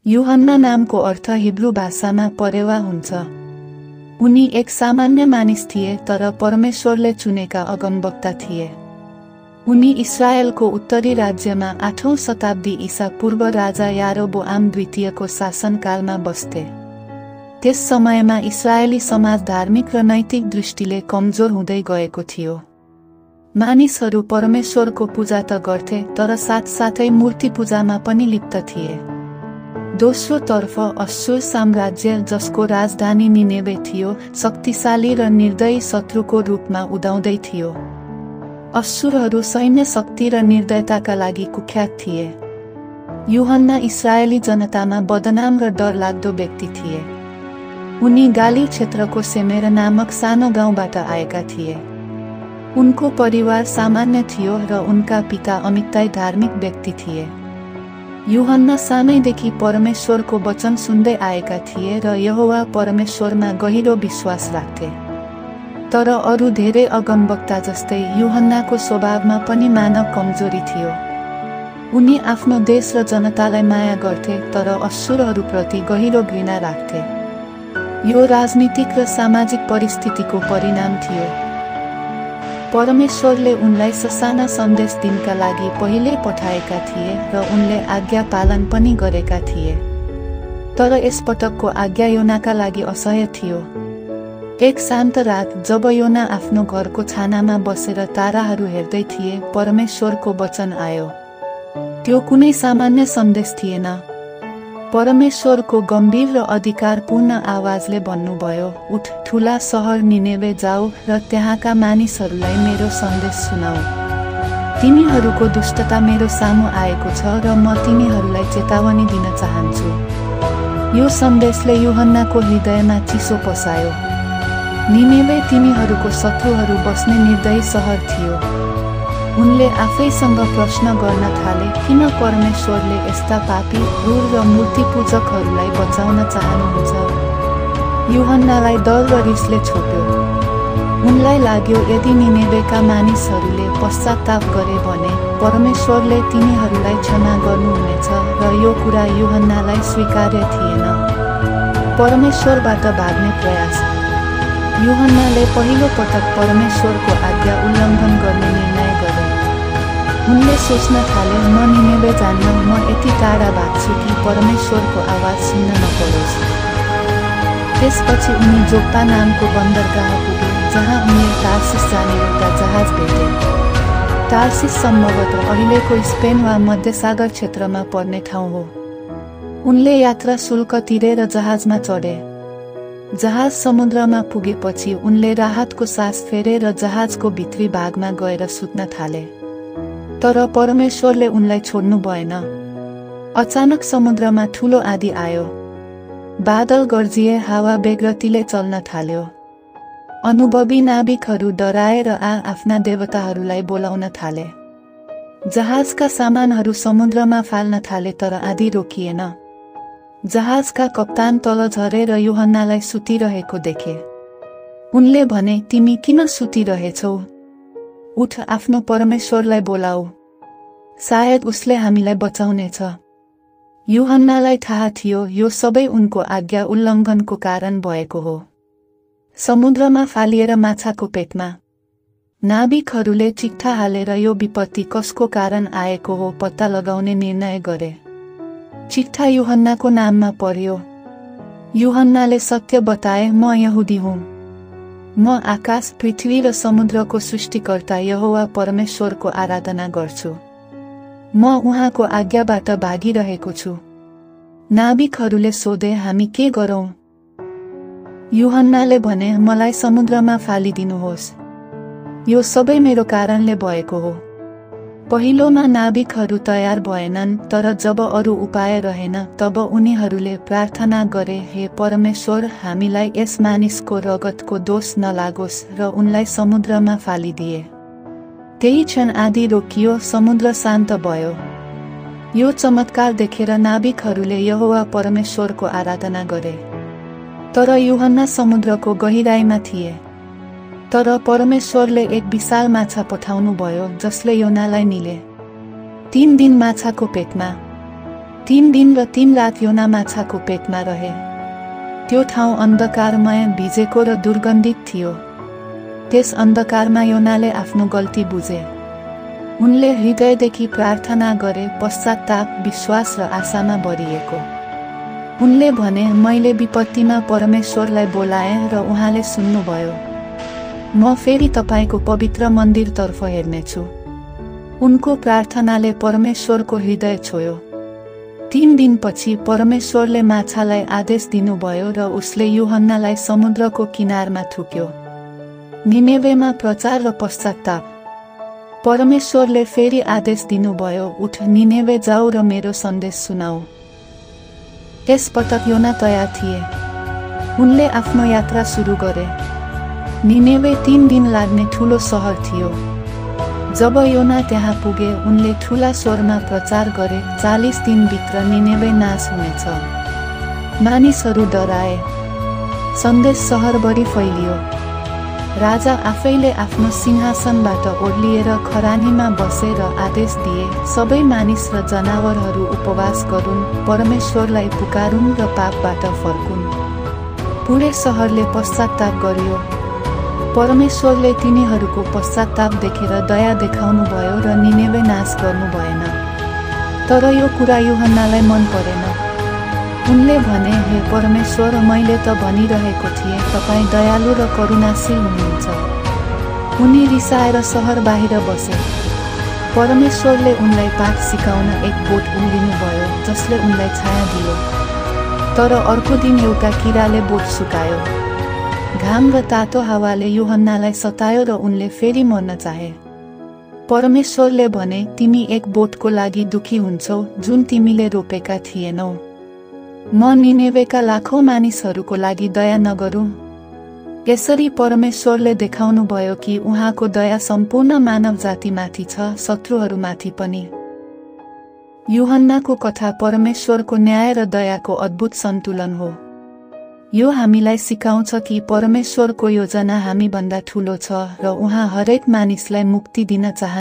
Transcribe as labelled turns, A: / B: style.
A: यूहन्ना नामको अर्थ हिब्रू भाषामा परेवा हुन्छ। उनी एक सामान्य मानिस थिए तर परमेश्वरले चुनेका अगमवक्ता थिए। उनी इस्राएलको उत्तरी राज्यमा 8औं शताब्दी ईसा पूर्व राजा यारोबोआम द्वितीयको शासनकालमा बस्थे। त्यस समयमा इस्राएली समाज धार्मिक र नैतिक दृष्टिले कमजोर हुँदै गएको थियो। मानिसहरू परमेश्वरको पूजा त गर्थे तर साथसाथै मूर्ति पूजामा पनि लिप्त थिए। दोस्रो तर्फ अश्शुर साम्राज्य, जसको राजधानी निनेवे थियो, शक्तिशाली र निर्दयी शत्रुको रूपमा उदाउँदै थियो। अश्शुरहरू सैन्य शक्ति र निर्दयताका लागि कुख्यात थिए। यूहन्ना इस्राएली जनतामा बदनाम र डरलाग्दो व्यक्ति थिए। उनी गालिल क्षेत्रको सेमेर नामक सानो गाउँबाट आएका थिए। उनको परिवार सामान्य थियो र उनका पिता अमित्ताई धार्मिक व्यक्ति थिए। यूहन्ना सानैदेखि परमेश्वरको वचन सुन्दै आएका थिए र यहोवा परमेश्वरमा गहिरो विश्वास राख्थे। तर अरू धेरै अगमवक्ता जस्तै यूहन्नाको स्वभावमा पनि मानव कमजोरी थियो। उनी आफ्नो देश र जनतालाई माया गर्थे तर अश्शुरहरूप्रति गहिरो घृणा राख्थे। यो राजनीतिक र सामाजिक परिस्थितिको परिणाम थियो। परमेश्वरले उनलाई ससाना सन्देश दिनका लागि पहिले पठाएका थिए र उनले आज्ञा पालन पनि गरेका थिए। तर यसपटकको आज्ञा योनाका लागि असह्य थियो। एक शान्त रात जब योना आफ्नो घरको छानामा बसेर ताराहरू हेर्दै थिए, परमेश्वरको वचन आयो। त्यो कुनै सामान्य सन्देश थिएन। परमेश्वरको गम्भीर र अधिकारपूर्ण आवाजले भन्नुभयो, उठ, ठुला सहर निनेवे जाऊ र त्यहाँका मानिसहरूलाई मेरो सन्देश सुनाऊ। तिनीहरूको दुष्टता मेरो सामु आएको छ र म तिनीहरूलाई चेतावनी दिन चाहन्छु। यो सन्देशले यूहन्नाको हृदयमा चिसो पसायो। निनेवे तिनीहरूको शत्रुहरू बस्ने निर्दयी सहर थियो। उनले आफैसँग प्रश्न गर्न थाले, किन परमेश्वरले यस्ता पापी, क्रूर र मूर्ति पूजकहरूलाई बचाउन चाहनुहुन्छ? यूहन्नालाई डर र रिसले छोप्यो। उनलाई लाग्यो यदि निनेवेका मानिसहरूले पश्चाताप गरे भने परमेश्वरले तिनीहरूलाई क्षमा गर्नुहुनेछ र यो कुरा यूहन्नालाई स्वीकार्य थिएन। परमेश्वरबाट भाग्ने प्रयास। यूहन्नाले पहिलो पटक परमेश्वरको आज्ञा उल्लङ्घन गर्ने निर्णय गरे। उनले सोच्न थाले, म निनेवे जान्न, म यति टाढा भाग्छु कि परमेश्वरको आवाज सुन्न नपरोस्। त्यसपछि उनी जोप्पा नामको बन्दरगाह पुगे, जहाँ उनले तार्सिस जाने एउटा जहाज भेटे। तार्सिस सम्भवतः अहिलेको स्पेन वा मध्यसागर क्षेत्रमा पर्ने ठाउँ हो। उनले यात्रा शुल्क तिरेर जहाजमा चढे। जहाज समुद्रमा पुगेपछि उनले राहतको सास फेरे र जहाजको भित्री भागमा गएर सुत्न थाले। तर परमेश्वरले उनलाई छोड्नु भएन। अचानक समुद्रमा ठूलो आँधी आयो। बादल गर्जिए, हावा बेग्रतीले चल्न थाल्यो। अनुभवी नाविकहरू डराएर आफ्ना देवताहरूलाई बोलाउन थाले। जहाजका सामानहरू समुद्रमा फाल्न थाले तर आँधी रोकिएन। जहाजका कप्तान तल झरेर यूहन्नालाई सुतिरहेको देखे। उनले भने, तिमी किन सुतिरहेछौ? उठ, आफ्नो परमेश्वरलाई बोलाऊ। सायद उसले हामीलाई बचाउनेछ। यूहन्नालाई थाहा थियो यो सबै उनको आज्ञा उल्लङ्घनको कारण भएको हो। समुद्रमा फालिएर माछाको पेटमा नाविकहरूले चिट्ठा हालेर यो विपत्ति कसको कारण आएको हो पत्ता लगाउने निर्णय गरे। चिट्ठा यूहन्नाको नाममा पर्यो। यूहन्नाले सत्य बताए, म यहुदी हुँ। म आकाश, पृथ्वी र समुद्रको सृष्टिकर्ता यहोवा परमेश्वरको आराधना गर्छु। म उहाँको आज्ञाबाट भागिरहेको छु। नाविकहरूले सोधे, हामी के गरौँ? यूहन्नाले भने, मलाई समुद्रमा फालिदिनुहोस्। यो सबै मेरो कारणले भएको हो। पहिलोमा नाविकहरू तयार भएनन्, तर जब अरू उपाय रहेन तब उनीहरूले प्रार्थना गरे, हे परमेश्वर, हामीलाई यस मानिसको रगतको दोष नलागोस्, र उनलाई समुद्रमा फालिदिए। त्यही क्षण आँधी रोकियो, समुद्र शान्त भयो। यो चमत्कार देखेर नाविकहरूले यहोवा परमेश्वरको आराधना गरे। तर यूहन्ना समुद्रको गहिराईमा थिए। तर परमेश्वरले एक विशाल माछा पठाउनु भयो जसले योनालाई निले। 3 दिन माछाको पेटमा। 3 दिन र 3 रात योना माछाको पेटमा रहे। त्यो ठाउँ अन्धकारमय, भिजेको र दुर्गन्धित थियो। त्यस अन्धकारमा योनाले आफ्नो गल्ती बुझे। उनले हृदयदेखि प्रार्थना गरे, पश्चाताप, विश्वास र आशामा भरिएको। उनले भने, मैले विपत्तिमा परमेश्वरलाई बोलाएँ र उहाँले सुन्नुभयो। म फेरि तपाईको पवित्र मन्दिरतर्फ हेर्नेछु। उनको प्रार्थनाले परमेश्वरको हृदय छोयो। 3 दिनपछि परमेश्वरले माछालाई आदेश दिनुभयो र उसले यूहन्नालाई समुद्रको किनारमा थुक्यो। निनेवेमा प्रचार र पश्चाताप। परमेश्वरले फेरि आदेश दिनुभयो, उठ, निनेवे जाऊ र मेरो सन्देश सुनाऊ। यसपटक योना तयार थिए। उनले आफ्नो यात्रा सुरु गरे। निनेवे 3 दिन लाग्ने ठूलो सहर थियो। जब योना त्यहाँ पुगे, उनले ठूला स्वरमा प्रचार गरे, 40 दिनभित्र निनेवे नाश हुनेछ। मानिसहरू डराए। सन्देश सहरभरि फैलियो। राजा आफैले आफ्नो सिंहासनबाट ओर्लिएर खरानीमा बसेर आदेश दिए, सबै मानिस र जनावरहरू उपवास गरून्, परमेश्वरलाई पुकारून् र पापबाट फर्कुन्। पुरै सहरले पश्चाताप गर्यो। परमेश्वरले तिनीहरूको पश्चाताप देखेर दया देखाउनु भयो र निनेवे नाश गर्नु भएन। तर यो कुरा यूहन्नालाई मन परेन। उनले भने, हे परमेश्वर, मैले त भनिरहेको थिएँ, तपाईँ दयालु र करुणाशील हुनुहुन्छ। उनी रिसाएर सहर बाहिर बसे। परमेश्वरले उनलाई पाठ सिकाउन एक बोट उम्रिनुभयो, जसले उनलाई छाया दियो। तर अर्को दिन एउटा किराले बोट सुकायो। घाम र तातो हावाले यूहन्नालाई सतायो र उनले फेरि मर्न चाहे। परमेश्वरले भने, तिमी एक बोटको लागि दुखी हुन्छौ, जुन तिमीले रोपेका थिएनौ। म निनेवेका लाखौं मानिसहरूको लागि दया नगरौँ? यसरी परमेश्वरले देखाउनु भयो कि उहाँको दया सम्पूर्ण मानव जातिमाथि छ, शत्रुहरूमाथि पनि। यूहन्नाको कथा परमेश्वरको न्याय र दयाको अद्भुत सन्तुलन हो। यो हामीलाई सिकाउँछ कि परमेश्वरको योजना हामीभन्दा ठूलो छ र उहाँ हरेक मानिसलाई मुक्ति दिन चाहनुहुन्छ।